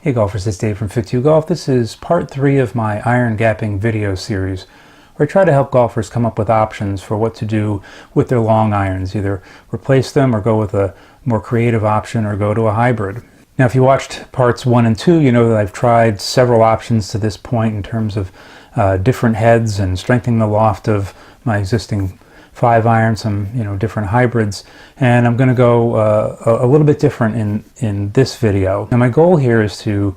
Hey golfers, it's Dave from Fit2 Golf. This is part 3 of my iron gapping video series, where I try to help golfers come up with options for what to do with their long irons, either replace them or go with a more creative option or go to a hybrid. Now if you watched parts 1 and 2, you know that I've tried several options to this point in terms of different heads and strengthening the loft of my existing 5-iron, some different hybrids, and I'm going to go a little bit different in this video. Now my goal here is to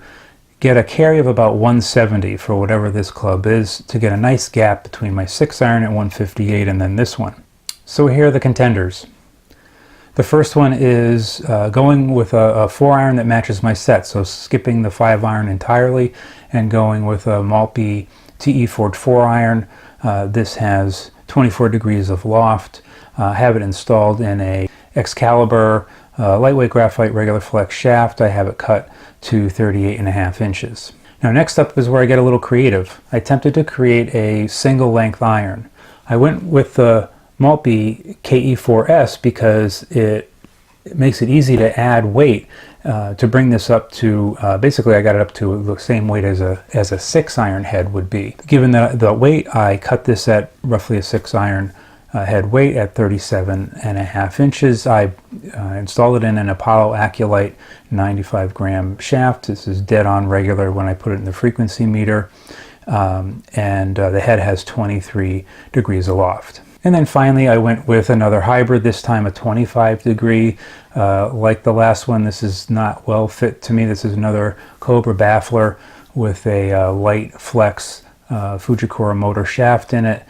get a carry of about 170 for whatever this club is, to get a nice gap between my 6-iron at 158 and then this one. So here are the contenders. The first one is going with a 4-iron that matches my set, so skipping the 5-iron entirely and going with a Maltby TE Forge 4-iron. This has 24 degrees of loft. Have it installed in a Excalibur lightweight graphite regular flex shaft. I have it cut to 38.5 inches. Now next up is where I get a little creative. I attempted to create a single length iron. I went with the Maltby KE4S because it makes it easy to add weight to bring this up to, basically I got it up to the same weight as a 6-iron head would be. Given the weight, I cut this at roughly a 6-iron head weight at 37.5 inches. I installed it in an Apollo Aculite 95 gram shaft. This is dead on regular when I put it in the frequency meter, and the head has 23 degrees aloft. And then finally I went with another hybrid, this time a 25 degree. Like the last one, this is not well fit to me. This is another Cobra baffler with a light flex Fujikura motor shaft in it.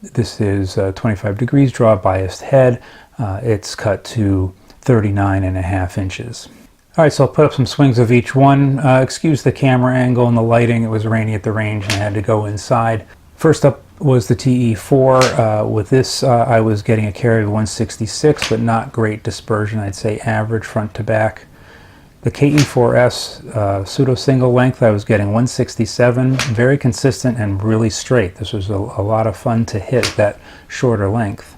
This is 25 degrees draw biased head. It's cut to 39.5 inches. Alright, so I'll put up some swings of each one. Excuse the camera angle and the lighting. It was rainy at the range and I had to go inside. First up was the TE4. With this I was getting a carry of 166, but not great dispersion. I'd say average front to back. The KE4S pseudo single length, I was getting 167, very consistent and really straight. This was a lot of fun to hit that shorter length.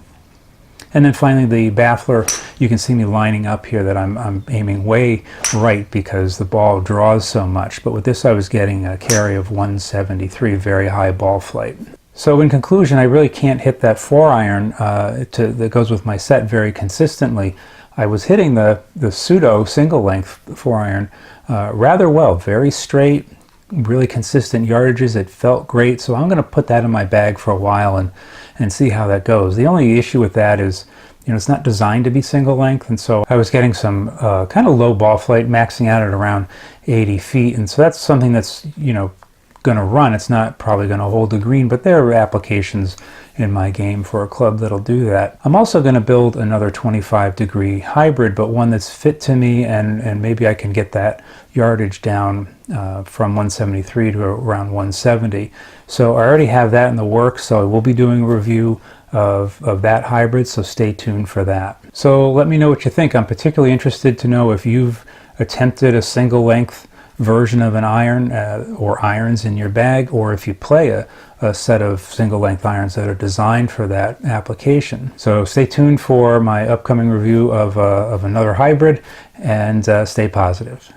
And then finally the baffler, you can see me lining up here that I'm aiming way right because the ball draws so much. But with this I was getting a carry of 173, very high ball flight. So in conclusion, I really can't hit that 4-iron that goes with my set very consistently. I was hitting the pseudo single length 4-iron rather well, very straight, really consistent yardages. It felt great, so I'm going to put that in my bag for a while and see how that goes. The only issue with that is, it's not designed to be single length, and so I was getting some kind of low ball flight, maxing out at around 80 feet, and so that's something that's going to run. It's not probably going to hold the green, but there are applications in my game for a club that'll do that. I'm also going to build another 25 degree hybrid, but one that's fit to me, and maybe I can get that yardage down from 173 to around 170. So I already have that in the works, so I will be doing a review of that hybrid, so stay tuned for that. So let me know what you think. I'm particularly interested to know if you've attempted a single length version of an iron or irons in your bag, or if you play a set of single length irons that are designed for that application. So stay tuned for my upcoming review of another hybrid, and stay positive.